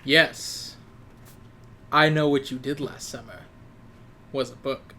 Yes, I Know What You Did Last Summer was a book.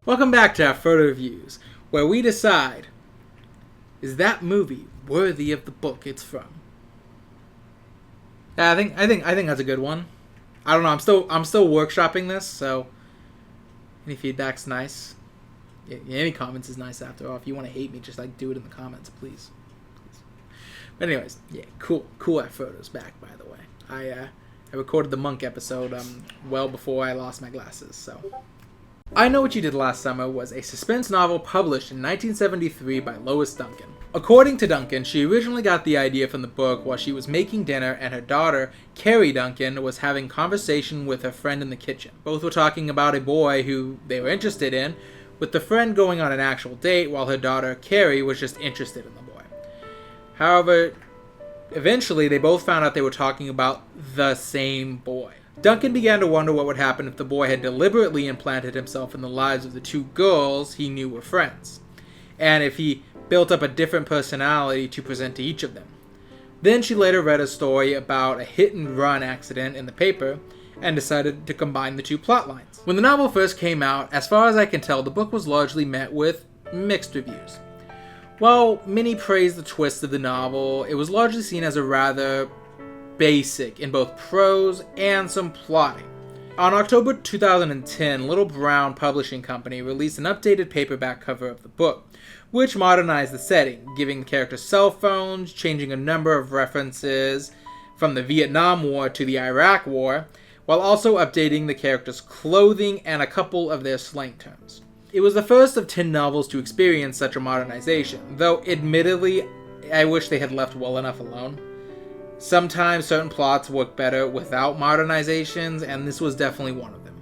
Welcome back to Afrodo Reviews, where we decide, is that movie worthy of the book it's from? Yeah, I think that's a good one. I don't know. I'm still workshopping this, so any feedback's nice. Yeah, any comments is nice after all. If you want to hate me, just do it in the comments, please. But anyways, yeah, cool Afrodo's back. By the way, I recorded the Monk episode well before I lost my glasses, so. I Know What You Did Last Summer was a suspense novel published in 1973 by Lois Duncan. According to Duncan, she originally got the idea from the book while she was making dinner and her daughter, Carrie Duncan, was having conversation with her friend in the kitchen. Both were talking about a boy who they were interested in, with the friend going on an actual date while her daughter, Carrie, was just interested in the boy. However, eventually they both found out they were talking about the same boy. Duncan began to wonder what would happen if the boy had deliberately implanted himself in the lives of the two girls he knew were friends, and if he built up a different personality to present to each of them. Then she later read a story about a hit-and-run accident in the paper, and decided to combine the two plot lines. When the novel first came out, as far as I can tell, the book was largely met with mixed reviews. While many praised the twist of the novel, it was largely seen as a rather basic in both prose and some plotting. On October 2010, Little Brown Publishing Company released an updated paperback cover of the book, which modernized the setting, giving the characters cell phones, changing a number of references from the Vietnam War to the Iraq War, while also updating the characters' clothing and a couple of their slang terms. It was the first of 10 novels to experience such a modernization, though admittedly, I wish they had left well enough alone. Sometimes certain plots work better without modernizations, and this was definitely one of them.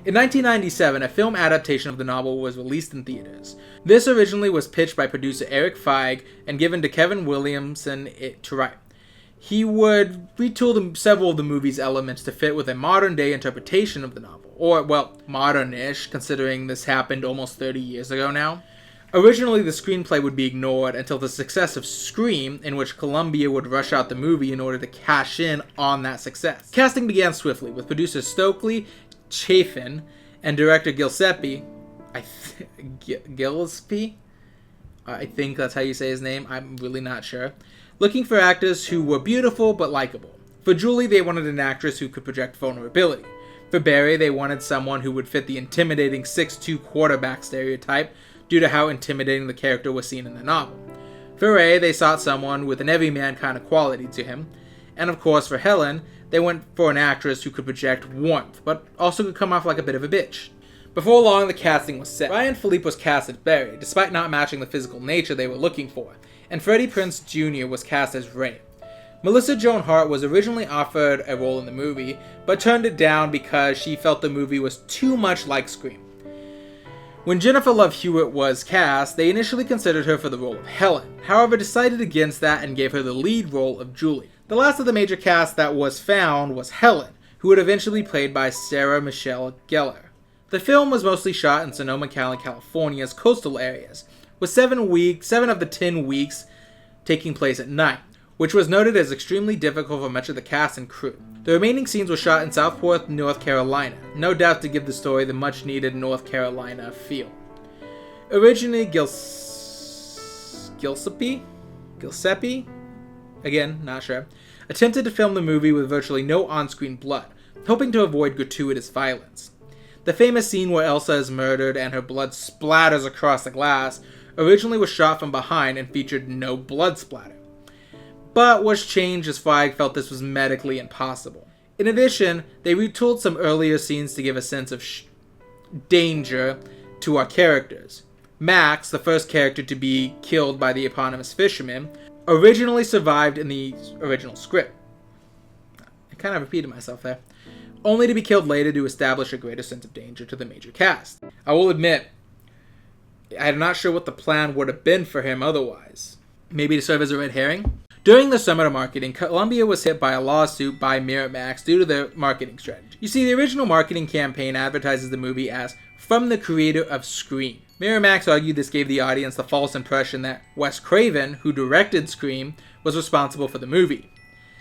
In 1997, a film adaptation of the novel was released in theaters. This originally was pitched by producer Eric Feig and given to Kevin Williamson to write. He would retool several of the movie's elements to fit with a modern-day interpretation of the novel, or, well, modern-ish, considering this happened almost 30 years ago now. Originally, the screenplay would be ignored until the success of Scream, in which Columbia would rush out the movie in order to cash in on that success. Casting began swiftly, with producer Stokely Chafin and director Gillespie, Gillespie? I think that's how you say his name, I'm really not sure, looking for actors who were beautiful but likable. For Julie, they wanted an actress who could project vulnerability. For Barry, they wanted someone who would fit the intimidating 6'2" quarterback stereotype, due to how intimidating the character was seen in the novel. For Ray, they sought someone with an everyman kind of quality to him. And of course, for Helen, they went for an actress who could project warmth, but also could come off like a bit of a bitch. Before long, the casting was set. Ryan Philippe was cast as Barry, despite not matching the physical nature they were looking for, and Freddie Prinze Jr. was cast as Ray. Melissa Joan Hart was originally offered a role in the movie, but turned it down because she felt the movie was too much like Scream. When Jennifer Love Hewitt was cast, they initially considered her for the role of Helen, however decided against that and gave her the lead role of Julie. The last of the major cast that was found was Helen, who would eventually be played by Sarah Michelle Gellar. The film was mostly shot in Sonoma County, California's coastal areas, with 7 of the 10 weeks taking place at night, which was noted as extremely difficult for much of the cast and crew. The remaining scenes were shot in Southport, North Carolina, no doubt to give the story the much-needed North Carolina feel. Originally, Gillespie? Again, not sure. Attempted to film the movie with virtually no on-screen blood, hoping to avoid gratuitous violence. The famous scene where Elsa is murdered and her blood splatters across the glass originally was shot from behind and featured no blood splatter, but was changed as Feig felt this was medically impossible. In addition, they retooled some earlier scenes to give a sense of danger to our characters. Max, the first character to be killed by the eponymous fisherman, originally survived in the original script. I kind of repeated myself there. Only to be killed later to establish a greater sense of danger to the major cast. I will admit, I'm not sure what the plan would have been for him otherwise. Maybe to serve as a red herring? During the summer of marketing, Columbia was hit by a lawsuit by Miramax due to their marketing strategy. You see, the original marketing campaign advertises the movie as from the creator of Scream. Miramax argued this gave the audience the false impression that Wes Craven, who directed Scream, was responsible for the movie.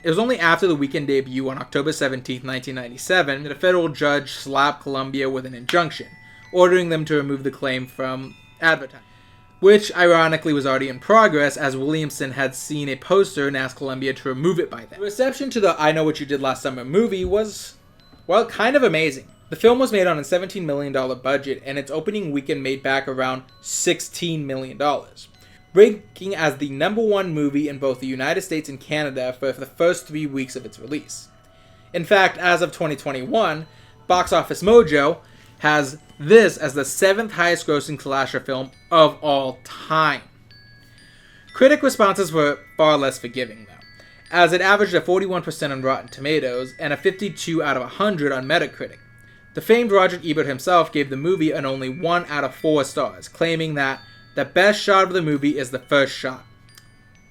It was only after the weekend debut on October 17, 1997, that a federal judge slapped Columbia with an injunction, ordering them to remove the claim from advertising, which ironically was already in progress as Williamson had seen a poster and asked Columbia to remove it by then. The reception to the I Know What You Did Last Summer movie was, well, kind of amazing. The film was made on a $17 million budget, and its opening weekend made back around $16 million, ranking as the #1 movie in both the United States and Canada for the first 3 weeks of its release. In fact, as of 2021, Box Office Mojo has this as the 7th highest grossing slasher film of all time. Critic responses were far less forgiving, though, as it averaged a 41% on Rotten Tomatoes and a 52 out of 100 on Metacritic. The famed Roger Ebert himself gave the movie an only 1 out of 4 stars, claiming that the best shot of the movie is the first shot.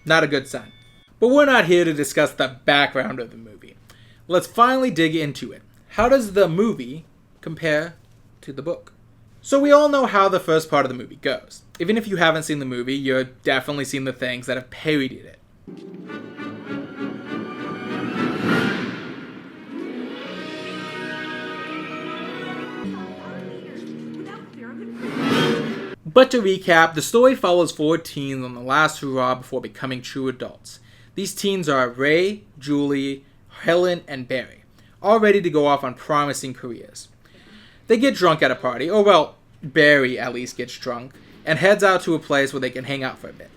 Not a good sign. But we're not here to discuss the background of the movie. Let's finally dig into it. How does the movie compare to the book? So we all know how the first part of the movie goes. Even if you haven't seen the movie, you've definitely seen the things that have parodied it. But to recap, the story follows 4 teens on the last hurrah before becoming true adults. These teens are Ray, Julie, Helen, and Barry, all ready to go off on promising careers. They get drunk at a party, or well, Barry at least gets drunk, and heads out to a place where they can hang out for a bit.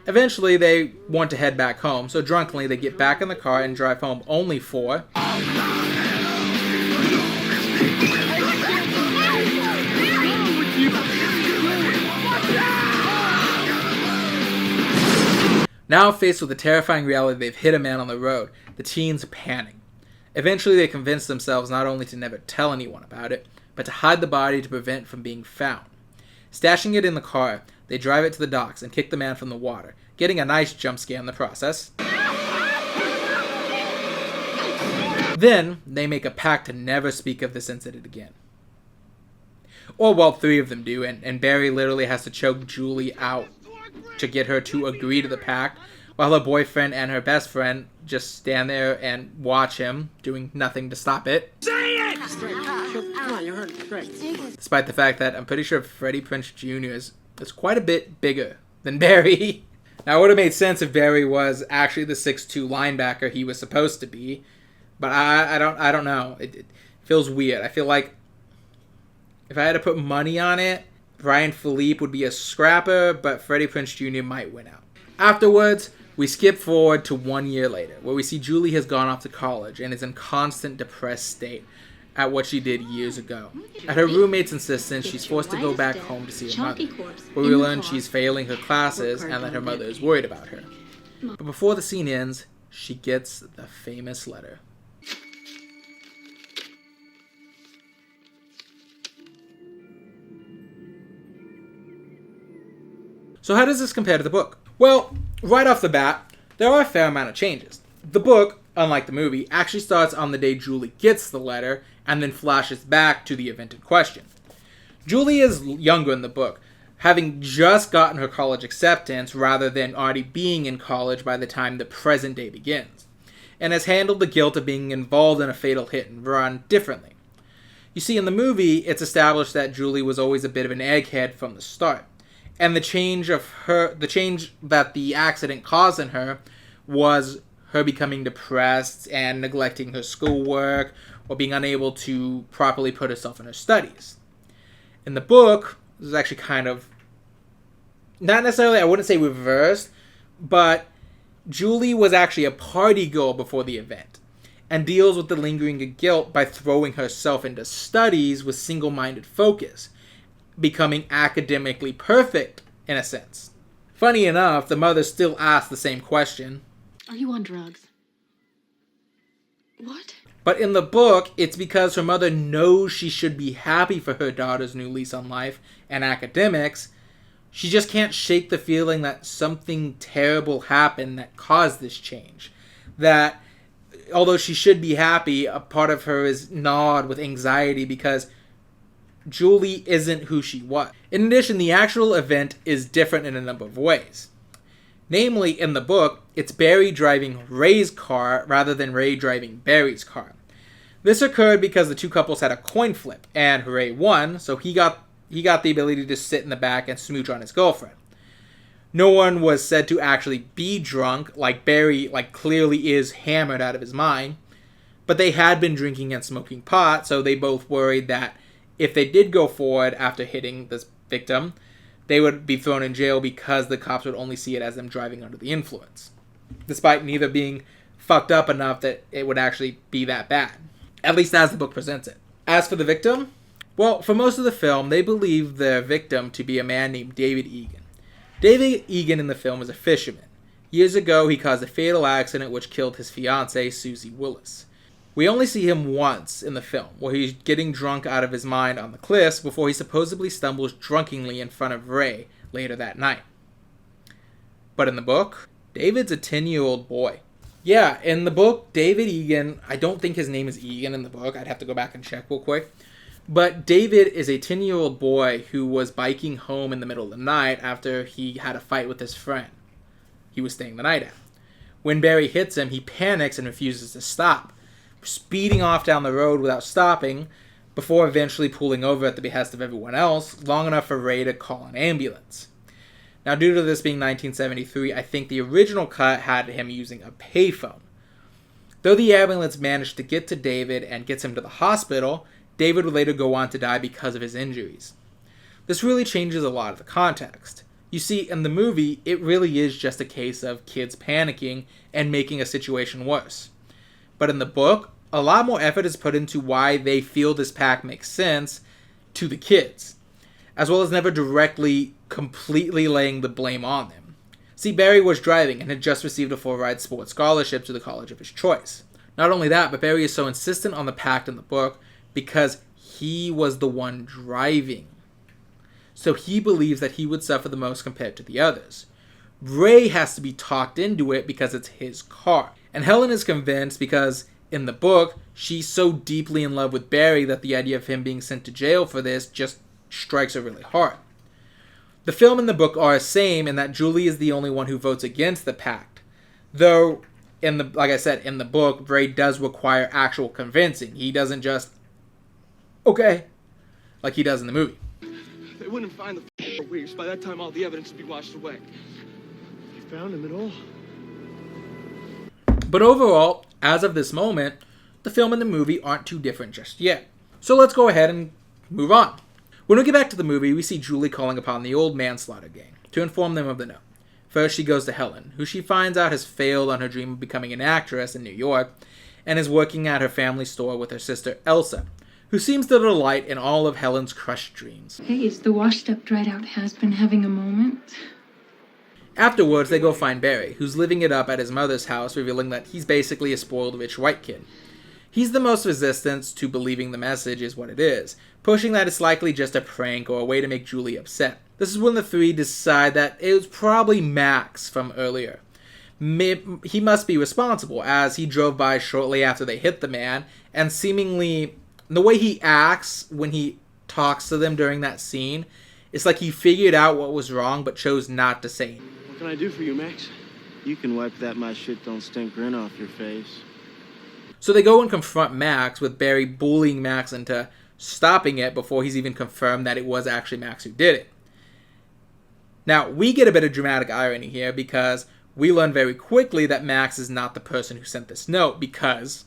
Eventually, they want to head back home, so drunkenly they get back in the car and drive home only for... Now faced with the terrifying reality they've hit a man on the road, the teens panic. Eventually they convince themselves not only to never tell anyone about it, but to hide the body to prevent from being found. Stashing it in the car, they drive it to the docks and kick the man from the water, getting a nice jump scare in the process. Then, they make a pact to never speak of this incident again. Or, well, 3 of them do, and Barry literally has to choke Julie out to get her to agree to the pact, while her boyfriend and her best friend just stand there and watch him, doing nothing to stop it. Say it! Come on, you heard it. Great. Despite the fact that I'm pretty sure Freddie Prinze Jr. is quite a bit bigger than Barry. Now, it would have made sense if Barry was actually the 6'2" linebacker he was supposed to be, but I don't know. It feels weird. I feel like if I had to put money on it, Ryan Philippe would be a scrapper, but Freddie Prinze Jr. might win out. Afterwards, we skip forward to 1 year later, where we see Julie has gone off to college and is in constant depressed state at what she did years ago. At her roommate's insistence, she's forced to go back home to see her mother, where we learn she's failing her classes and that her mother is worried about her. But before the scene ends, she gets the famous letter. So how does this compare to the book? Well, right off the bat, there are a fair amount of changes. The book, unlike the movie, actually starts on the day Julie gets the letter and then flashes back to the event in question. Julie is younger in the book, having just gotten her college acceptance rather than already being in college by the time the present day begins, and has handled the guilt of being involved in a fatal hit and run differently. You see, in the movie, it's established that Julie was always a bit of an egghead from the start. And the change that the accident caused in her was her becoming depressed and neglecting her schoolwork or being unable to properly put herself in her studies. In the book, this is actually kind of, not necessarily, I wouldn't say reversed, but Julie was actually a party girl before the event. and deals with the lingering guilt by throwing herself into studies with single-minded focus, becoming academically perfect in a sense. Funny enough, the mother still asks the same question. Are you on drugs? What? But in the book, it's because her mother knows she should be happy for her daughter's new lease on life and academics. She just can't shake the feeling that something terrible happened that caused this change. That, although she should be happy, a part of her is gnawed with anxiety because Julie isn't who she was. In addition, the actual event is different in a number of ways. Namely, in the book, it's Barry driving Ray's car rather than Ray driving Barry's car. This occurred because the two couples had a coin flip, and Ray won, so he got the ability to sit in the back and smooch on his girlfriend. No one was said to actually be drunk, like Barry clearly is hammered out of his mind, but they had been drinking and smoking pot, so they both worried that if they did go forward after hitting this victim, they would be thrown in jail because the cops would only see it as them driving under the influence, despite neither being fucked up enough that it would actually be that bad, at least as the book presents it. As for the victim, well, for most of the film, they believe the victim to be a man named David Egan. David Egan in the film was a fisherman. Years ago, he caused a fatal accident which killed his fiancée, Susie Willis. We only see him once in the film, where he's getting drunk out of his mind on the cliffs before he supposedly stumbles drunkenly in front of Ray later that night. But in the book, David's a 10-year-old boy. Yeah, in the book, David Egan, I don't think his name is Egan in the book, I'd have to go back and check real quick, but David is a 10-year-old boy who was biking home in the middle of the night after he had a fight with his friend he was staying the night at. When Barry hits him, he panics and refuses to stop, speeding off down the road without stopping, before eventually pulling over at the behest of everyone else, long enough for Ray to call an ambulance. Now, due to this being 1973, I think the original cut had him using a payphone. Though the ambulance managed to get to David and gets him to the hospital, David would later go on to die because of his injuries. This really changes a lot of the context. You see, in the movie, it really is just a case of kids panicking and making a situation worse. But in the book, a lot more effort is put into why they feel this pact makes sense to the kids, as well as never directly, completely laying the blame on them. See, Barry was driving and had just received a full-ride sports scholarship to the college of his choice. Not only that, but Barry is so insistent on the pact in the book because he was the one driving. So he believes that he would suffer the most compared to the others. Ray has to be talked into it because it's his car. And Helen is convinced because, in the book, she's so deeply in love with Barry that the idea of him being sent to jail for this just strikes her really hard. The film and the book are the same in that Julie is the only one who votes against the pact. Though, like I said, in the book, Ray does require actual convincing. He doesn't just, okay, like he does in the movie. They wouldn't find the for weeks. By that time, all the evidence would be washed away. You found him at all? But overall, as of this moment, the film and the movie aren't too different just yet. So let's go ahead and move on. When we get back to the movie, we see Julie calling upon the old manslaughter gang to inform them of the note. First, she goes to Helen, who she finds out has failed on her dream of becoming an actress in New York, and is working at her family store with her sister Elsa, who seems to delight in all of Helen's crushed dreams. Hey, is the washed-up, dried-out has-been having a moment? Afterwards, they go find Barry, who's living it up at his mother's house, revealing that he's basically a spoiled rich white kid. He's the most resistant to believing the message is what it is, pushing that it's likely just a prank or a way to make Julie upset. This is when the three decide that it was probably Max from earlier. He must be responsible, as he drove by shortly after they hit the man, and seemingly, the way he acts when he talks to them during that scene, it's like he figured out what was wrong but chose not to say it. What can I do for you, Max? You can wipe that my shit don't stink grin off your face. So they go and confront Max, with Barry bullying Max into stopping it before he's even confirmed that it was actually Max who did it. Now, we get a bit of dramatic irony here because we learn very quickly that Max is not the person who sent this note because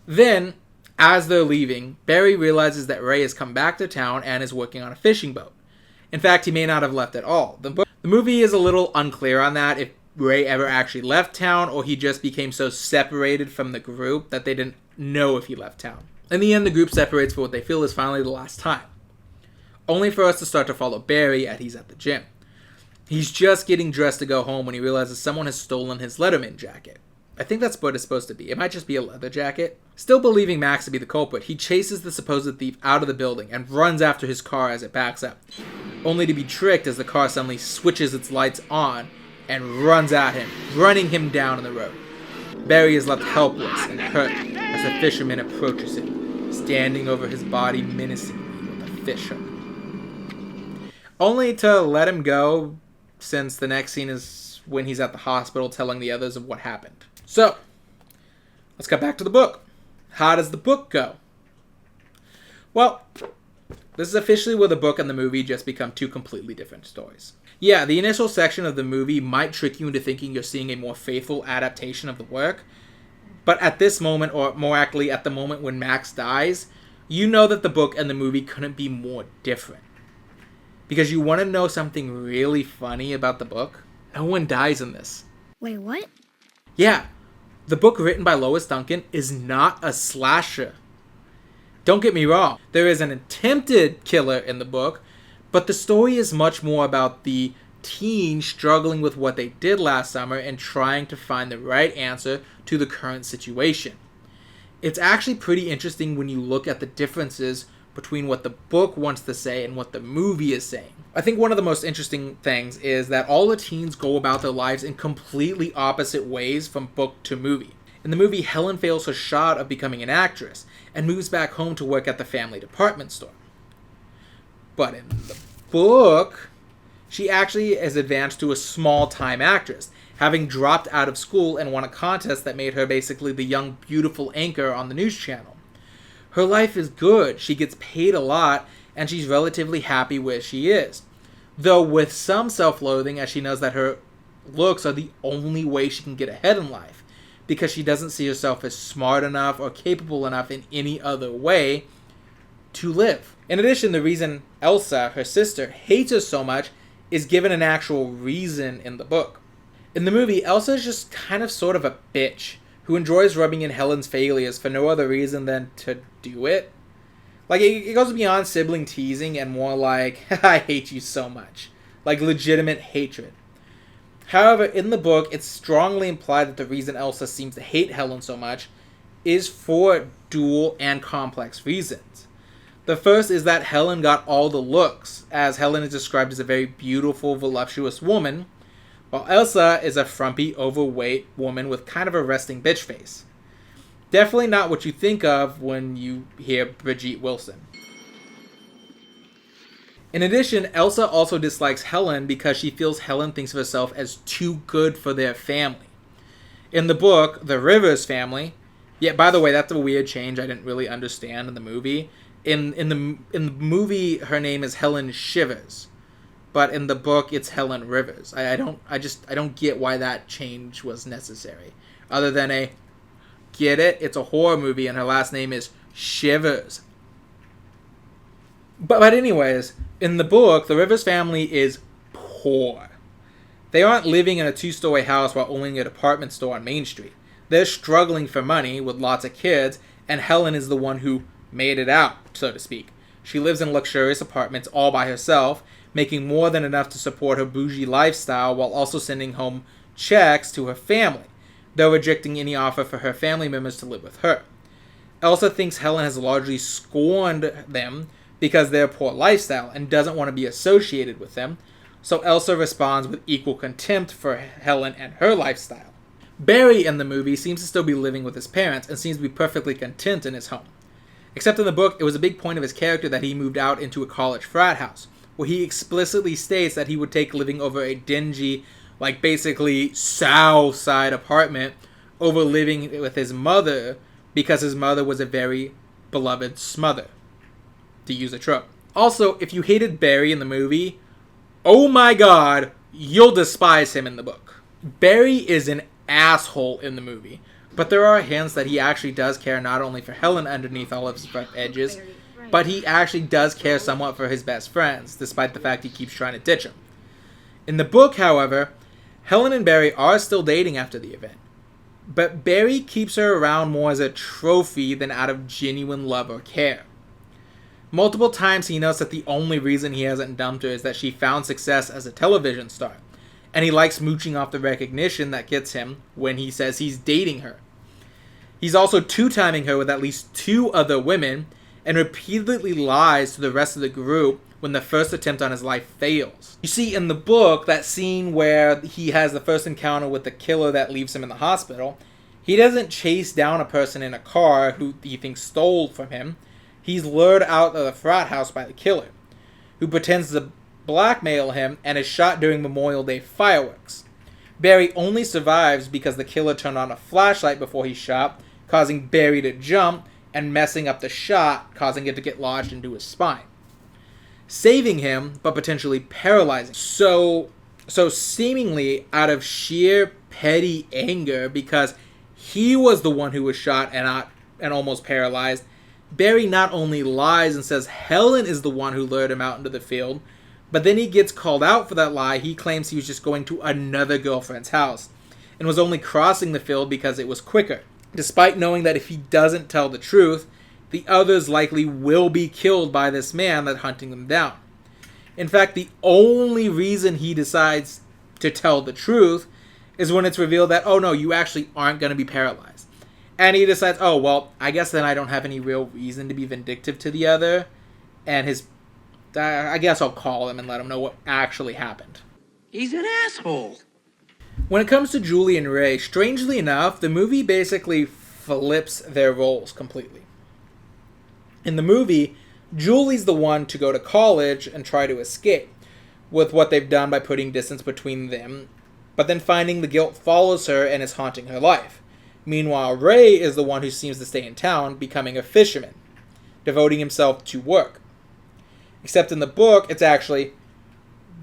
then, as they're leaving, Barry realizes that Ray has come back to town and is working on a fishing boat. In fact, he may not have left at all. The movie is a little unclear on that, if Ray ever actually left town or he just became so separated from the group that they didn't know if he left town. In the end, the group separates for what they feel is finally the last time. Only for us to start to follow Barry as he's at the gym. He's just getting dressed to go home when he realizes someone has stolen his Letterman jacket. I think that's what it's supposed to be. It might just be a leather jacket. Still believing Max to be the culprit, he chases the supposed thief out of the building and runs after his car as it backs up, only to be tricked as the car suddenly switches its lights on and runs at him, running him down in the road. Barry is left helpless and hurt as the fisherman approaches him, standing over his body menacingly with a fish hook. Only to let him go, since the next scene is when he's at the hospital telling the others of what happened. So, let's cut back to the book. How does the book go? Well, this is officially where the book and the movie just become two completely different stories. Yeah, the initial section of the movie might trick you into thinking you're seeing a more faithful adaptation of the work, but at this moment, or more accurately at the moment when Max dies, you know that the book and the movie couldn't be more different. Because you want to know something really funny about the book? No one dies in this. Wait, what? Yeah, the book written by Lois Duncan is not a slasher. Don't get me wrong, there is an attempted killer in the book, but the story is much more about the teen struggling with what they did last summer and trying to find the right answer to the current situation. It's actually pretty interesting when you look at the differences between what the book wants to say and what the movie is saying. I think one of the most interesting things is that all the teens go about their lives in completely opposite ways from book to movie. In the movie, Helen fails her shot of becoming an actress and moves back home to work at the family department store. But in the book, she actually is advanced to a small-time actress, having dropped out of school and won a contest that made her basically the young, beautiful anchor on the news channel. Her life is good, she gets paid a lot, and she's relatively happy where she is. Though with some self-loathing, as she knows that her looks are the only way she can get ahead in life, because she doesn't see herself as smart enough or capable enough in any other way to live. In addition, the reason Elsa, her sister, hates her so much is given an actual reason in the book. In the movie, Elsa is just kind of sort of a bitch who enjoys rubbing in Helen's failures for no other reason than to do it. Like, it goes beyond sibling teasing and more like, I hate you so much. Like, legitimate hatred. However, in the book, it's strongly implied that the reason Elsa seems to hate Helen so much is for dual and complex reasons. The first is that Helen got all the looks, as Helen is described as a very beautiful, voluptuous woman, while Elsa is a frumpy, overweight woman with kind of a resting bitch face. Definitely not what you think of when you hear Brigitte Wilson. In addition, Elsa also dislikes Helen because she feels Helen thinks of herself as too good for their family. In the book, the Rivers family, yeah, by the way, that's a weird change I didn't really understand in the movie. In the movie, her name is Helen Shivers, but in the book, it's Helen Rivers. I don't get why that change was necessary, other than get it? It's a horror movie, and her last name is Shivers. But anyways, in the book, the Rivers family is poor. They aren't living in a 2-story house while owning a department store on Main Street. They're struggling for money with lots of kids, and Helen is the one who made it out, so to speak. She lives in luxurious apartments all by herself, making more than enough to support her bougie lifestyle while also sending home checks to her family, though rejecting any offer for her family members to live with her. Elsa thinks Helen has largely scorned them because of their poor lifestyle and doesn't want to be associated with them, so Elsa responds with equal contempt for Helen and her lifestyle. Barry in the movie seems to still be living with his parents and seems to be perfectly content in his home. Except in the book, it was a big point of his character that he moved out into a college frat house, where he explicitly states that he would take living over a dingy, like basically south side apartment over living with his mother because his mother was a very beloved smother, to use a trope. Also, if you hated Barry in the movie, oh my god, you'll despise him in the book. Barry is an asshole in the movie, but there are hints that he actually does care not only for Helen underneath all of his rough edges, but he actually does care somewhat for his best friends, despite the fact he keeps trying to ditch them. In the book, however, Helen and Barry are still dating after the event. But Barry keeps her around more as a trophy than out of genuine love or care. Multiple times he notes that the only reason he hasn't dumped her is that she found success as a television star, and he likes mooching off the recognition that gets him when he says he's dating her. He's also two-timing her with at least 2 other women, and repeatedly lies to the rest of the group when the first attempt on his life fails. You see, in the book, that scene where he has the first encounter with the killer that leaves him in the hospital, he doesn't chase down a person in a car who he thinks stole from him. He's lured out of the frat house by the killer, who pretends to blackmail him and is shot during Memorial Day fireworks. Barry only survives because the killer turned on a flashlight before he shot, causing Barry to jump and messing up the shot, causing it to get lodged into his spine, saving him, but potentially paralyzing. So seemingly out of sheer petty anger, because he was the one who was shot and almost paralyzed, Barry not only lies and says Helen is the one who lured him out into the field, but then he gets called out for that lie. He claims he was just going to another girlfriend's house and was only crossing the field because it was quicker, despite knowing that if he doesn't tell the truth, the others likely will be killed by this man that's hunting them down. In fact, the only reason he decides to tell the truth is when it's revealed that, oh no, you actually aren't going to be paralyzed. And he decides, oh, well, I guess then I don't have any real reason to be vindictive to the other. And I guess I'll call him and let him know what actually happened. He's an asshole. When it comes to Julie and Ray, strangely enough, the movie basically flips their roles completely. In the movie, Julie's the one to go to college and try to escape, with what they've done by putting distance between them, but then finding the guilt follows her and is haunting her life. Meanwhile, Ray is the one who seems to stay in town, becoming a fisherman, devoting himself to work. Except in the book, it's actually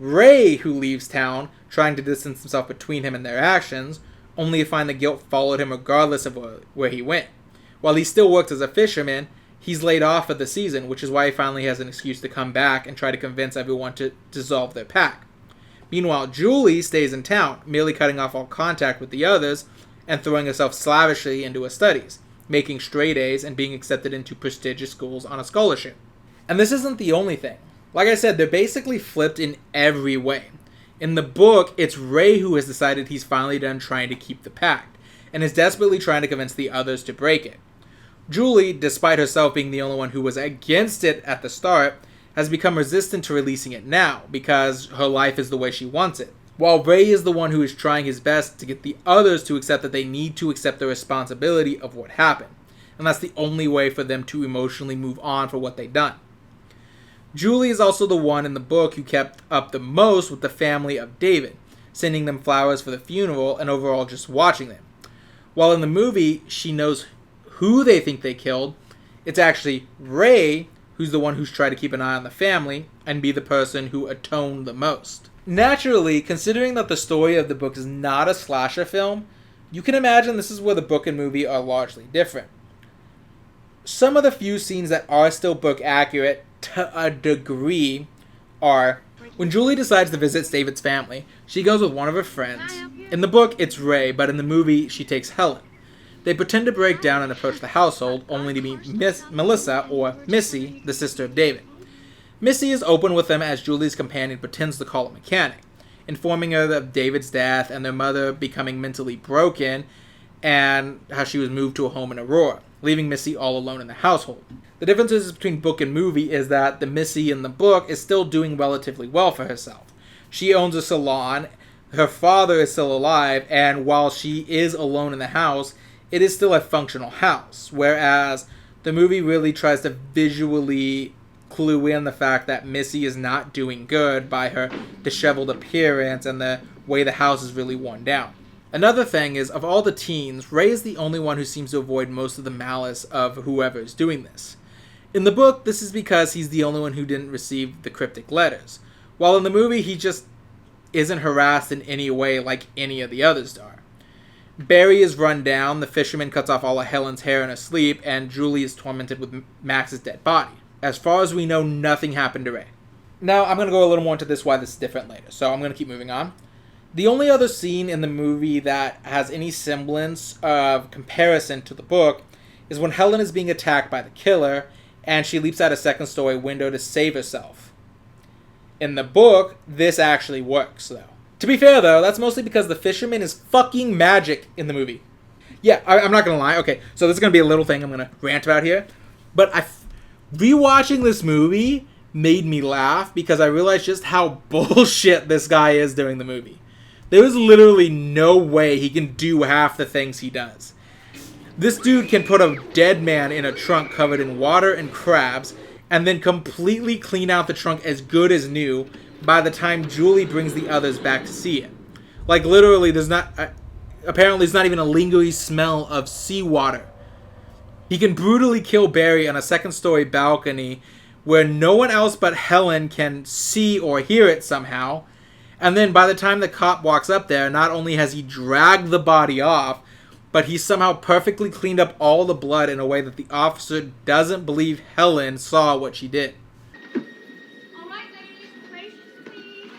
Ray who leaves town, trying to distance himself between him and their actions, only to find the guilt followed him regardless of where he went. While he still works as a fisherman, he's laid off for the season, which is why he finally has an excuse to come back and try to convince everyone to dissolve their pact. Meanwhile, Julie stays in town, merely cutting off all contact with the others and throwing herself slavishly into her studies, making straight A's and being accepted into prestigious schools on a scholarship. And this isn't the only thing. Like I said, they're basically flipped in every way. In the book, it's Ray who has decided he's finally done trying to keep the pact, and is desperately trying to convince the others to break it. Julie, despite herself being the only one who was against it at the start, has become resistant to releasing it now, because her life is the way she wants it. While Ray is the one who is trying his best to get the others to accept that they need to accept the responsibility of what happened, and that's the only way for them to emotionally move on for what they've done. Julie is also the one in the book who kept up the most with the family of David, sending them flowers for the funeral and overall just watching them. While in the movie, she knows who they think they killed, it's actually Ray who's the one who's tried to keep an eye on the family and be the person who atoned the most. Naturally, considering that the story of the book is not a slasher film, you can imagine this is where the book and movie are largely different. Some of the few scenes that are still book accurate to a degree are when Julie decides to visit David's family, she goes with one of her friends. In the book, it's Ray, but in the movie, she takes Helen. They pretend to break down and approach the household, only to meet Melissa, or Missy, the sister of David. Missy is open with them as Julie's companion pretends to call a mechanic, informing her of David's death and their mother becoming mentally broken, and how she was moved to a home in Aurora, leaving Missy all alone in the household. The differences between book and movie is that the Missy in the book is still doing relatively well for herself. She owns a salon, her father is still alive, and while she is alone in the house, it is still a functional house, whereas the movie really tries to visually clue in the fact that Missy is not doing good by her disheveled appearance and the way the house is really worn down. Another thing is, of all the teens, Ray is the only one who seems to avoid most of the malice of whoever is doing this. In the book, this is because he's the only one who didn't receive the cryptic letters, while in the movie he just isn't harassed in any way like any of the others are. Barry is run down, the fisherman cuts off all of Helen's hair in her sleep, and Julie is tormented with Max's dead body. As far as we know, nothing happened to Ray. Now, I'm going to go a little more into this, why this is different later. So I'm going to keep moving on. The only other scene in the movie that has any semblance of comparison to the book is when Helen is being attacked by the killer, and she leaps out a second-story window to save herself. In the book, this actually works, though. To be fair, though, that's mostly because the fisherman is fucking magic in the movie. Yeah, I'm not going to lie. Okay, so this is going to be a little thing I'm going to rant about here. But rewatching this movie made me laugh because I realized just how bullshit this guy is during the movie. There is literally no way he can do half the things he does. This dude can put a dead man in a trunk covered in water and crabs and then completely clean out the trunk as good as new by the time Julie brings the others back to see it. Like, literally, apparently there's not even a lingering smell of seawater. He can brutally kill Barry on a second-story balcony where no one else but Helen can see or hear it somehow. And then by the time the cop walks up there, not only has he dragged the body off, but he somehow perfectly cleaned up all the blood in a way that the officer doesn't believe Helen saw what she did. All right, ladies, places, please.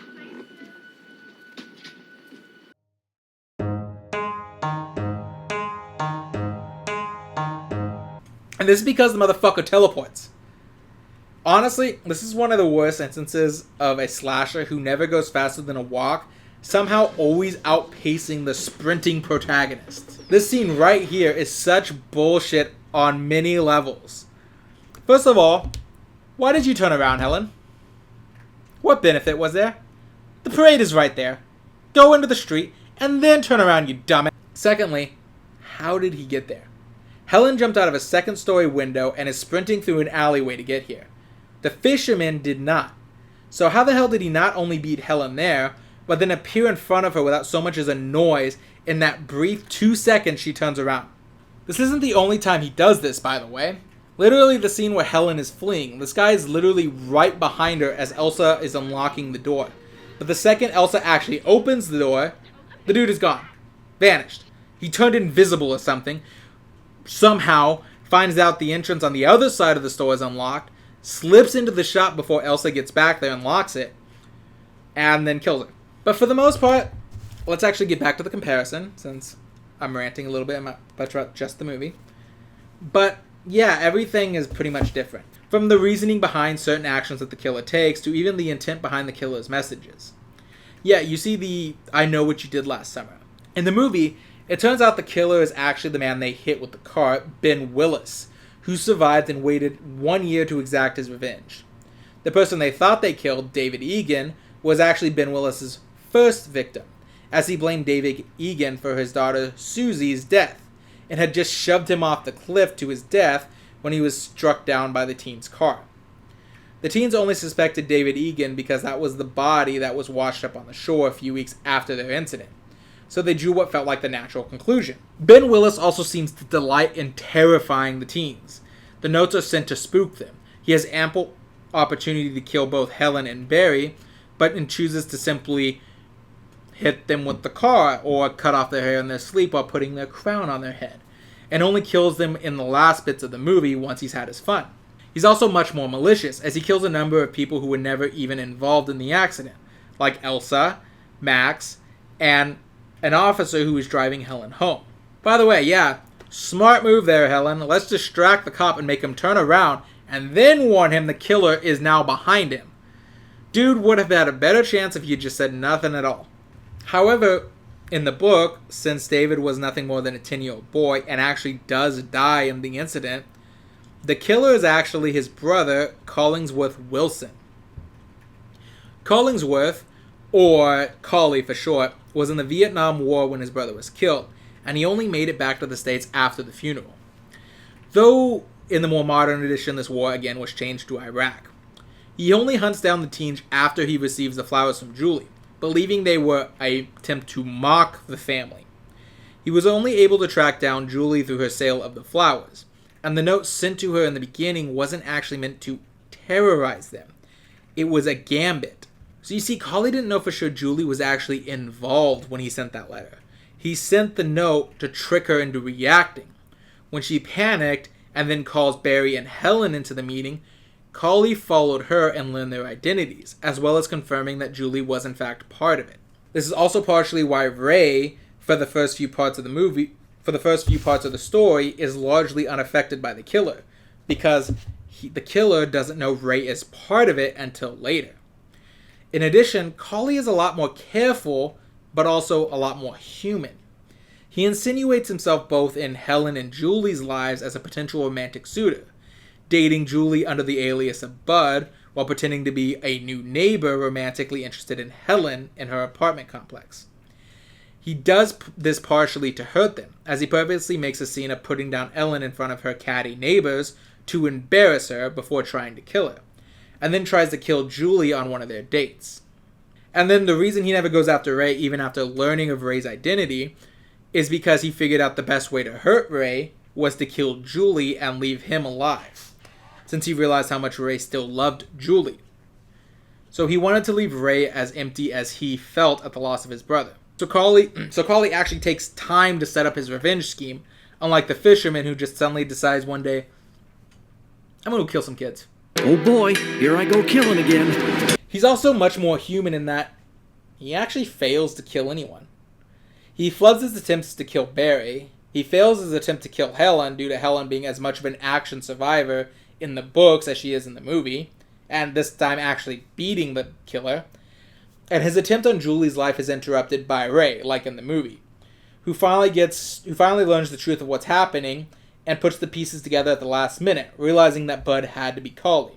And this is because the motherfucker teleports. Honestly, this is one of the worst instances of a slasher who never goes faster than a walk, somehow always outpacing the sprinting protagonist. This scene right here is such bullshit on many levels. First of all, why did you turn around, Helen? What benefit was there? The parade is right there. Go into the street and then turn around, you dumbass. Secondly, how did he get there? Helen jumped out of a second-story window and is sprinting through an alleyway to get here. The fisherman did not. So how the hell did he not only beat Helen there, but then appear in front of her without so much as a noise in that brief 2 seconds she turns around? This isn't the only time he does this, by the way. Literally the scene where Helen is fleeing. This guy is literally right behind her as Elsa is unlocking the door. But the second Elsa actually opens the door, the dude is gone. Vanished. He turned invisible or something. Somehow finds out the entrance on the other side of the store is unlocked, slips into the shop before Elsa gets back there and locks it, and then kills her. But for the most part, let's actually get back to the comparison, since I'm ranting a little bit about just the movie. But yeah, everything is pretty much different. From the reasoning behind certain actions that the killer takes, to even the intent behind the killer's messages. Yeah, you see the "I know what you did last summer." In the movie, it turns out the killer is actually the man they hit with the car, Ben Willis, who survived and waited 1 year to exact his revenge. The person they thought they killed, David Egan, was actually Ben Willis's first victim, as he blamed David Egan for his daughter Susie's death, and had just shoved him off the cliff to his death when he was struck down by the teen's car. The teens only suspected David Egan because that was the body that was washed up on the shore a few weeks after their incident, so they drew what felt like the natural conclusion. Ben Willis also seems to delight in terrifying the teens. The notes are sent to spook them. He has ample opportunity to kill both Helen and Barry, but chooses to simply hit them with the car or cut off their hair in their sleep while putting their crown on their head, and only kills them in the last bits of the movie once he's had his fun. He's also much more malicious, as he kills a number of people who were never even involved in the accident, like Elsa, Max, and an officer who was driving Helen home. By the way, yeah, smart move there, Helen. Let's distract the cop and make him turn around, and then warn him the killer is now behind him. Dude would have had a better chance if you just said nothing at all. However, in the book, since David was nothing more than a 10-year-old boy and actually does die in the incident, the killer is actually his brother, Collingsworth Wilson. Collingsworth, or Collie for short, was in the Vietnam War when his brother was killed, and he only made it back to the States after the funeral. Though, in the more modern edition, this war again was changed to Iraq. He only hunts down the teens after he receives the flowers from Julie, believing they were an attempt to mock the family. He was only able to track down Julie through her sale of the flowers, and the note sent to her in the beginning wasn't actually meant to terrorize them. It was a gambit. So you see, Collie didn't know for sure Julie was actually involved when he sent that letter. He sent the note to trick her into reacting. When she panicked and then calls Barry and Helen into the meeting, Kali followed her and learned their identities, as well as confirming that Julie was in fact part of it. This is also partially why Ray, for the first few parts of the story, is largely unaffected by the killer, because the killer doesn't know Ray is part of it until later. In addition, Kali is a lot more careful, but also a lot more human. He insinuates himself both in Helen and Julie's lives as a potential romantic suitor, dating Julie under the alias of Bud, while pretending to be a new neighbor romantically interested in Helen in her apartment complex. He does this partially to hurt them, as he purposely makes a scene of putting down Ellen in front of her catty neighbors to embarrass her before trying to kill her, and then tries to kill Julie on one of their dates. And then the reason he never goes after Ray, even after learning of Ray's identity, is because he figured out the best way to hurt Ray was to kill Julie and leave him alive, since he realized how much Ray still loved Julie. So he wanted to leave Ray as empty as he felt at the loss of his brother. So Kali actually takes time to set up his revenge scheme, unlike the fisherman who just suddenly decides one day, I'm going to kill some kids. Oh boy, here I go killing again. He's also much more human in that he actually fails to kill anyone. He flubs his attempts to kill Barry. He fails his attempt to kill Helen due to Helen being as much of an action survivor in the books as she is in the movie, and this time actually beating the killer. And his attempt on Julie's life is interrupted by Ray, like in the movie, who finally learns the truth of what's happening and puts the pieces together at the last minute, realizing that Bud had to be Kali.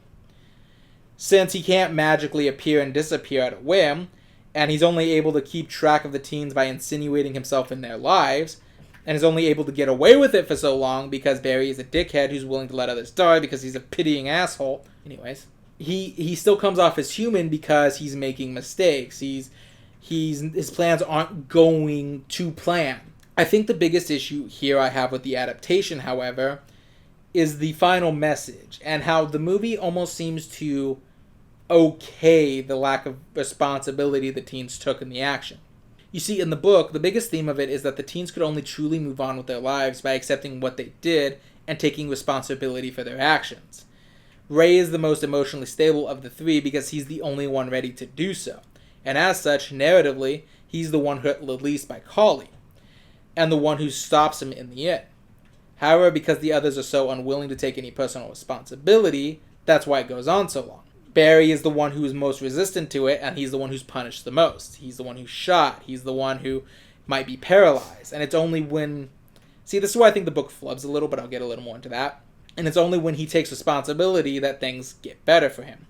Since he can't magically appear and disappear at a whim, and he's only able to keep track of the teens by insinuating himself in their lives, and is only able to get away with it for so long because Barry is a dickhead who's willing to let others die because he's a pitying asshole. Anyways, he still comes off as human because he's making mistakes. His plans aren't going to plan. I think the biggest issue here I have with the adaptation, however, is the final message and how the movie almost seems to okay the lack of responsibility the teens took in the action. You see, in the book, the biggest theme of it is that the teens could only truly move on with their lives by accepting what they did and taking responsibility for their actions. Ray is the most emotionally stable of the three because he's the only one ready to do so, and as such, narratively, he's the one hurt the least by Kali, and the one who stops him in the end. However, because the others are so unwilling to take any personal responsibility, that's why it goes on so long. Barry is the one who is most resistant to it, and he's the one who's punished the most. He's the one who's shot. He's the one who might be paralyzed. And it's only when... See, this is why I think the book flubs a little, but I'll get a little more into that. And it's only when he takes responsibility that things get better for him.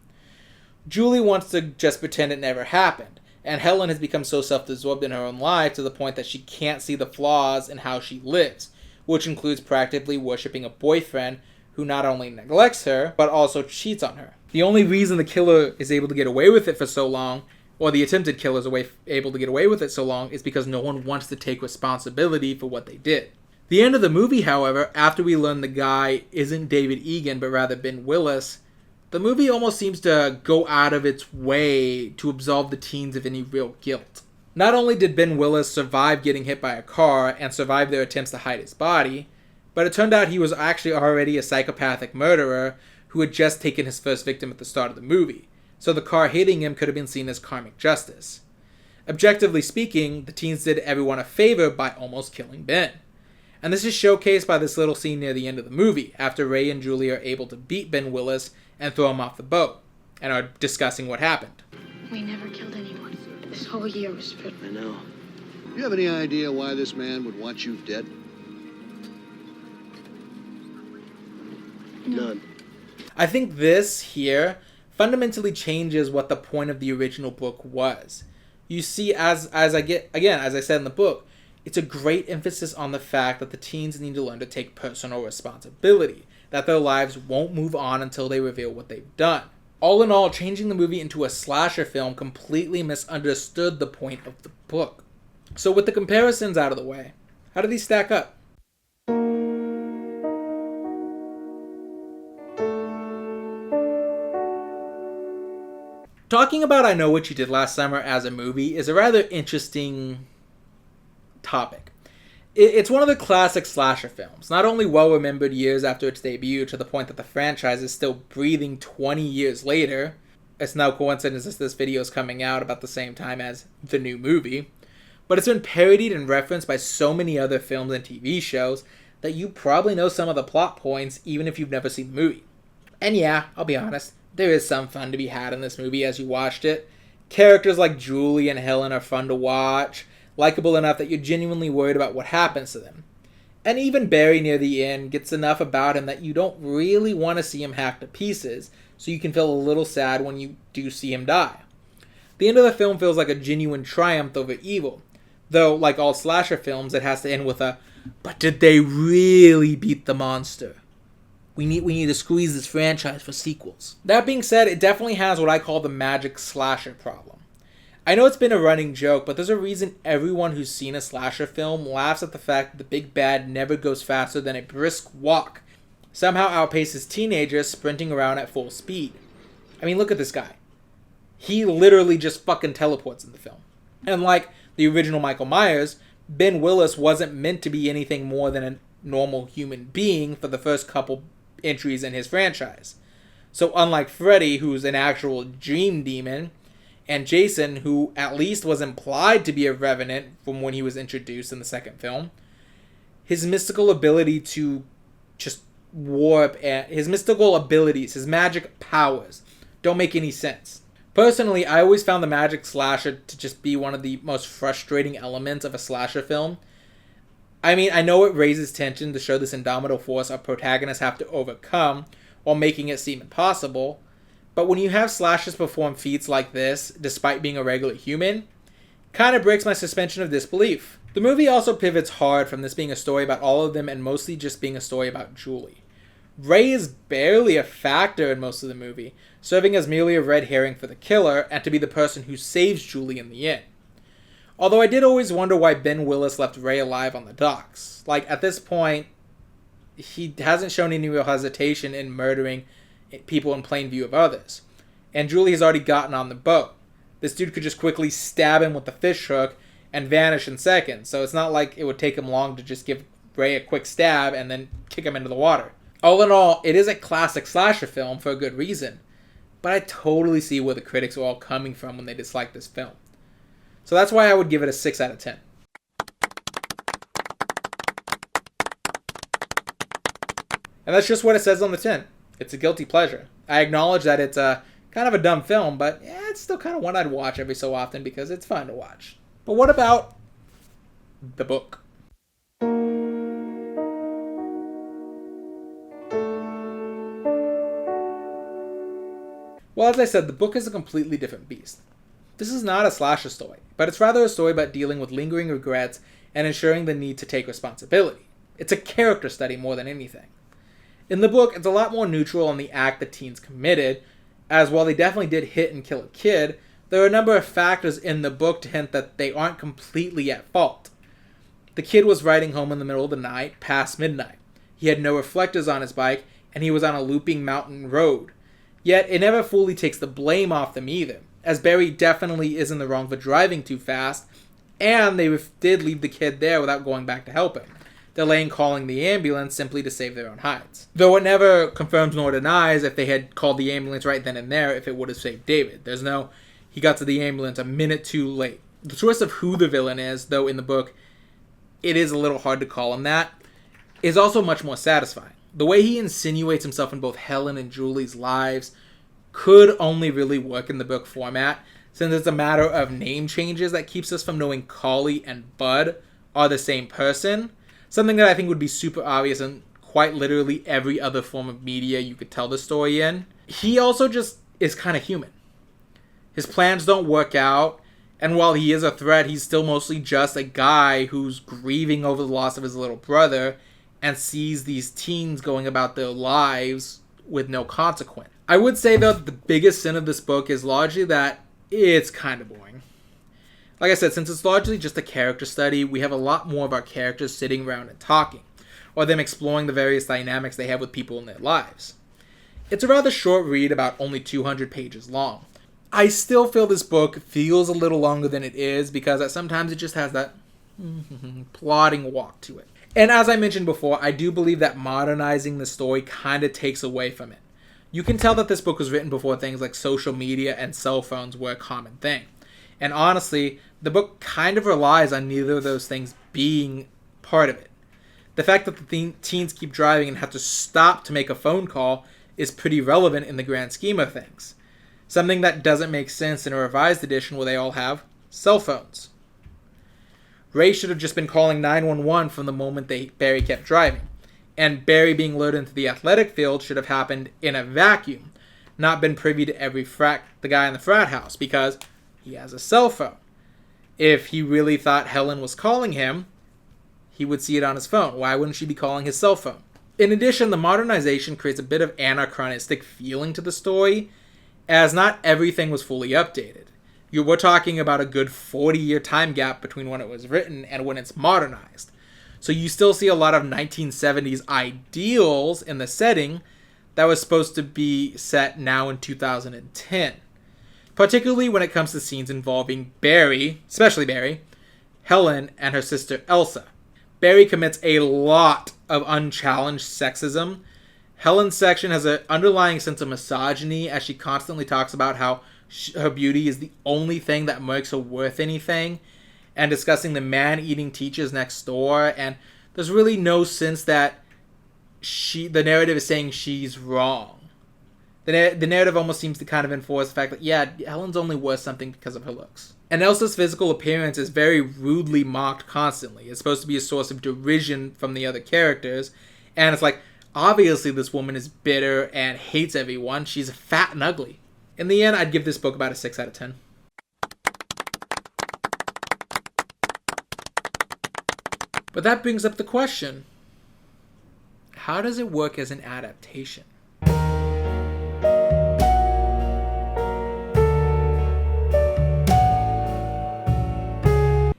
Julie wants to just pretend it never happened, and Helen has become so self-absorbed in her own life to the point that she can't see the flaws in how she lives, which includes practically worshipping a boyfriend who not only neglects her, but also cheats on her. The only reason the killer is able to get away with it for so long, or the attempted killer is able to get away with it so long, is because no one wants to take responsibility for what they did. The end of the movie, however, after we learn the guy isn't David Egan, but rather Ben Willis, the movie almost seems to go out of its way to absolve the teens of any real guilt. Not only did Ben Willis survive getting hit by a car and survive their attempts to hide his body, but it turned out he was actually already a psychopathic murderer who had just taken his first victim at the start of the movie, so the car hitting him could have been seen as karmic justice. Objectively speaking, the teens did everyone a favor by almost killing Ben. And this is showcased by this little scene near the end of the movie, after Ray and Julie are able to beat Ben Willis and throw him off the boat, and are discussing what happened. We never killed anyone. This whole year was for... I know. You have any idea why this man would want you dead? None. I think this here fundamentally changes what the point of the original book was. You see, as I said in the book, it's a great emphasis on the fact that the teens need to learn to take personal responsibility, that their lives won't move on until they reveal what they've done. All in all, changing the movie into a slasher film completely misunderstood the point of the book. So with the comparisons out of the way, how do these stack up? Talking about I Know What You Did Last Summer as a movie is a rather interesting topic. It's one of the classic slasher films, not only well remembered years after its debut to the point that the franchise is still breathing 20 years later. It's no coincidence that this video is coming out about the same time as the new movie, but it's been parodied and referenced by so many other films and TV shows that you probably know some of the plot points even if you've never seen the movie. And yeah, I'll be honest, there is some fun to be had in this movie as you watched it. Characters like Julie and Helen are fun to watch, likable enough that you're genuinely worried about what happens to them. And even Barry near the end gets enough about him that you don't really want to see him hacked to pieces, so you can feel a little sad when you do see him die. The end of the film feels like a genuine triumph over evil, though like all slasher films it has to end with a, but did they really beat the monster? We need to squeeze this franchise for sequels. That being said, it definitely has what I call the magic slasher problem. I know it's been a running joke, but there's a reason everyone who's seen a slasher film laughs at the fact that the big bad never goes faster than a brisk walk, somehow outpaces teenagers sprinting around at full speed. I mean, look at this guy. He literally just fucking teleports in the film. And like the original Michael Myers, Ben Willis wasn't meant to be anything more than a normal human being for the first couple entries in his franchise. So unlike Freddy, who's an actual dream demon, and Jason, who at least was implied to be a revenant from when he was introduced in the second film, his mystical ability to just warp, and his mystical abilities, his magic powers, don't make any sense. Personally, I always found the magic slasher to just be one of the most frustrating elements of a slasher film. I mean, I know it raises tension to show this indomitable force our protagonists have to overcome while making it seem impossible, but when you have slashers perform feats like this, despite being a regular human, kind of breaks my suspension of disbelief. The movie also pivots hard from this being a story about all of them and mostly just being a story about Julie. Ray is barely a factor in most of the movie, serving as merely a red herring for the killer and to be the person who saves Julie in the end. Although I did always wonder why Ben Willis left Ray alive on the docks. Like, at this point, he hasn't shown any real hesitation in murdering people in plain view of others. And Julie has already gotten on the boat. This dude could just quickly stab him with the fish hook and vanish in seconds, so it's not like it would take him long to just give Ray a quick stab and then kick him into the water. All in all, it is a classic slasher film for a good reason, but I totally see where the critics are all coming from when they dislike this film. So that's why I would give it a 6 out of 10. And that's just what it says on the tin. It's a guilty pleasure. I acknowledge that it's a kind of a dumb film, but yeah, it's still kind of one I'd watch every so often because it's fun to watch. But what about the book? Well, as I said, the book is a completely different beast. This is not a slasher story, but it's rather a story about dealing with lingering regrets and ensuring the need to take responsibility. It's a character study more than anything. In the book, it's a lot more neutral on the act the teens committed, as while they definitely did hit and kill a kid, there are a number of factors in the book to hint that they aren't completely at fault. The kid was riding home in the middle of the night, past midnight. He had no reflectors on his bike, and he was on a looping mountain road. Yet, it never fully takes the blame off them either, as Barry definitely is in the wrong for driving too fast, and they did leave the kid there without going back to help him, delaying calling the ambulance simply to save their own hides. Though it never confirms nor denies if they had called the ambulance right then and there if it would have saved David. There's no, he got to the ambulance a minute too late. The choice of who the villain is, though in the book it is a little hard to call him that, is also much more satisfying. The way he insinuates himself in both Helen and Julie's lives could only really work in the book format, since it's a matter of name changes that keeps us from knowing Collie and Bud are the same person. Something that I think would be super obvious in quite literally every other form of media you could tell the story in. He also just is kind of human. His plans don't work out, and while he is a threat, he's still mostly just a guy who's grieving over the loss of his little brother and sees these teens going about their lives with no consequence. I would say, though, that the biggest sin of this book is largely that it's kind of boring. Like I said, since it's largely just a character study, we have a lot more of our characters sitting around and talking, or them exploring the various dynamics they have with people in their lives. It's a rather short read, about only 200 pages long. I still feel this book feels a little longer than it is, because at sometimes it just has that plodding walk to it. And as I mentioned before, I do believe that modernizing the story kind of takes away from it. You can tell that this book was written before things like social media and cell phones were a common thing. And honestly, the book kind of relies on neither of those things being part of it. The fact that the teens keep driving and have to stop to make a phone call is pretty relevant in the grand scheme of things. Something that doesn't make sense in a revised edition where they all have cell phones. Ray should have just been calling 911 from the moment Barry kept driving. And Barry being lured into the athletic field should have happened in a vacuum, not been privy to the guy in the frat house, because he has a cell phone. If he really thought Helen was calling him, he would see it on his phone. Why wouldn't she be calling his cell phone? In addition, the modernization creates a bit of anachronistic feeling to the story, as not everything was fully updated. We're talking about a good 40-year time gap between when it was written and when it's modernized. So you still see a lot of 1970s ideals in the setting that was supposed to be set now in 2010. Particularly when it comes to scenes involving Barry, especially Barry, Helen, and her sister Elsa. Barry commits a lot of unchallenged sexism. Helen's section has an underlying sense of misogyny as she constantly talks about how her beauty is the only thing that makes her worth anything, and discussing the man-eating teachers next door, and there's really no sense that the narrative is saying she's wrong. The narrative almost seems to kind of enforce the fact that, yeah, Helen's only worth something because of her looks. And Elsa's physical appearance is very rudely mocked constantly. It's supposed to be a source of derision from the other characters, and it's like, obviously this woman is bitter and hates everyone. She's fat and ugly. In the end, I'd give this book about a 6 out of 10. But that brings up the question, how does it work as an adaptation?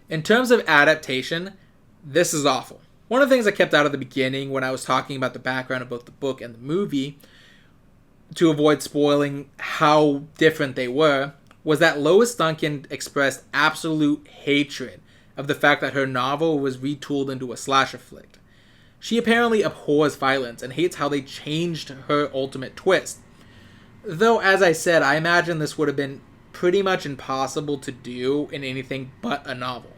In terms of adaptation, this is awful. One of the things I kept out of the beginning when I was talking about the background of both the book and the movie, to avoid spoiling how different they were, was that Lois Duncan expressed absolute hatred of the fact that her novel was retooled into a slasher flick. She apparently abhors violence and hates how they changed her ultimate twist. Though, as I said, I imagine this would have been pretty much impossible to do in anything but a novel.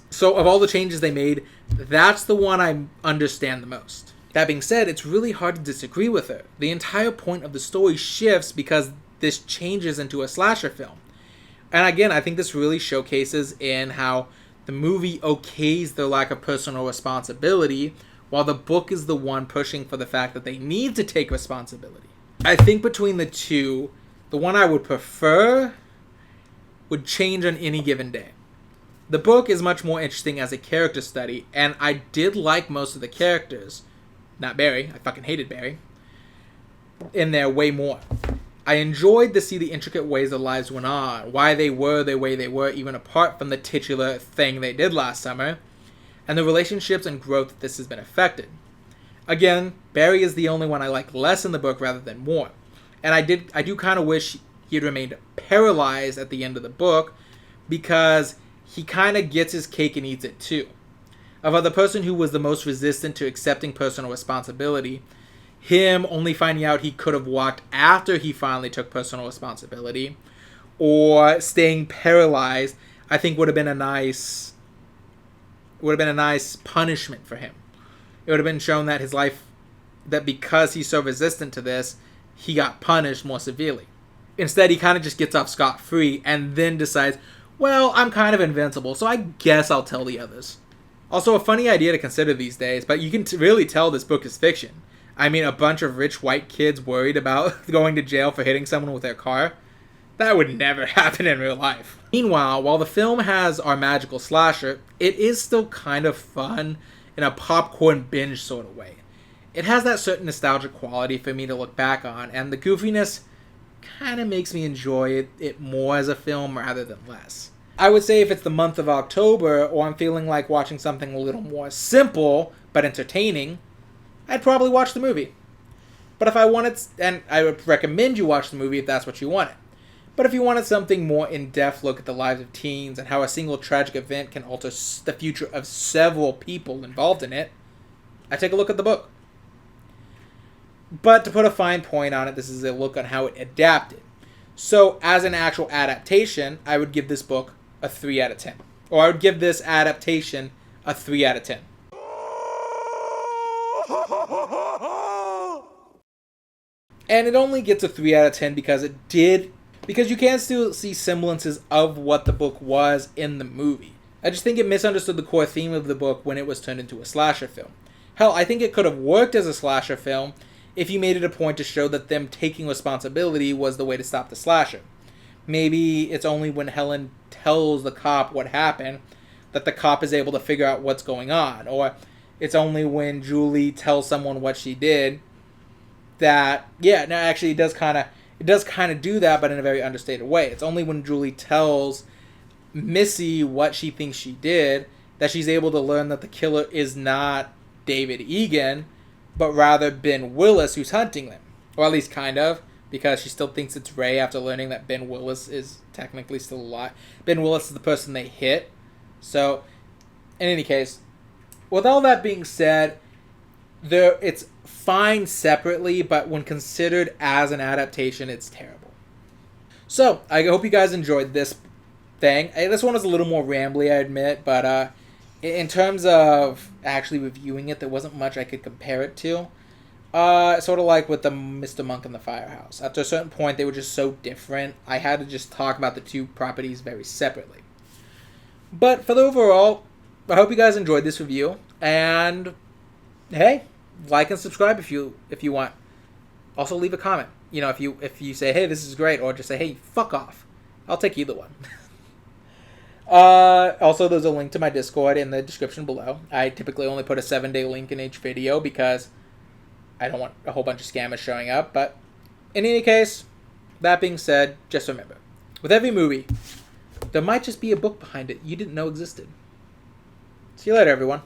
So of all the changes they made, that's the one I understand the most. That being said, it's really hard to disagree with her. The entire point of the story shifts because this changes into a slasher film. And again, I think this really showcases in how the movie okays their lack of personal responsibility, while the book is the one pushing for the fact that they need to take responsibility. I think between the two, the one I would prefer would change on any given day. The book is much more interesting as a character study, and I did like most of the characters. Not Barry, I fucking hated Barry, in there way more. I enjoyed to see the intricate ways their lives went on, why they were the way they were, even apart from the titular thing they did last summer, and the relationships and growth that this has been affected. Again, Barry is the only one I like less in the book rather than more. And I do kind of wish he had remained paralyzed at the end of the book, because he kind of gets his cake and eats it too. About the person who was the most resistant to accepting personal responsibility, him only finding out he could have walked after he finally took personal responsibility, or staying paralyzed, I think would have been a nice punishment for him. It would have been shown that his life, that because he's so resistant to this, he got punished more severely. Instead, he kind of just gets off scot-free and then decides, well, I'm kind of invincible, so I guess I'll tell the others. Also, a funny idea to consider these days, but you can really tell this book is fiction. I mean, a bunch of rich white kids worried about going to jail for hitting someone with their car? That would never happen in real life. Meanwhile, while the film has our magical slasher, it is still kind of fun in a popcorn binge sort of way. It has that certain nostalgic quality for me to look back on, and the goofiness kind of makes me enjoy it more as a film rather than less. I would say if it's the month of October, or I'm feeling like watching something a little more simple but entertaining, I'd probably watch the movie. But if I wanted, and I would recommend you watch the movie if that's what you wanted. But if you wanted something more in-depth look at the lives of teens and how a single tragic event can alter the future of several people involved in it, I take a look at the book. But to put a fine point on it, this is a look on how it adapted. So as an actual adaptation, I would give this book a 3 out of 10. Or I would give this adaptation a 3 out of 10. And it only gets a 3 out of 10 because because you can still see semblances of what the book was in the movie. I just think it misunderstood the core theme of the book when it was turned into a slasher film. Hell, I think it could have worked as a slasher film if you made it a point to show that them taking responsibility was the way to stop the slasher. Maybe it's only when Helen tells the cop what happened that the cop is able to figure out what's going on. Or it's only when Julie tells someone what she did that, yeah, no, actually it does kind of do that, but in a very understated way. It's only when Julie tells Missy what she thinks she did that she's able to learn that the killer is not David Egan, but rather Ben Willis, who's hunting them. Or at least kind of, because she still thinks it's Ray after learning that Ben Willis is technically still alive. Ben Willis is the person they hit. So, in any case, with all that being said, it's fine separately, but when considered as an adaptation, it's terrible. So, I hope you guys enjoyed this thing. This one was a little more rambly, I admit, but in terms of actually reviewing it, there wasn't much I could compare it to. Sort of like with the Mr. Monk and the Firehouse. After a certain point, they were just so different, I had to just talk about the two properties very separately. But for the overall, I hope you guys enjoyed this review, and hey, like and subscribe if you want. Also, leave a comment. You know, if you say, hey, this is great, or just say, hey, fuck off. I'll take either one. Also, there's a link to my Discord in the description below. I typically only put a 7-day link in each video because I don't want a whole bunch of scammers showing up. But in any case, that being said, just remember, with every movie, there might just be a book behind it you didn't know existed. See you later, everyone.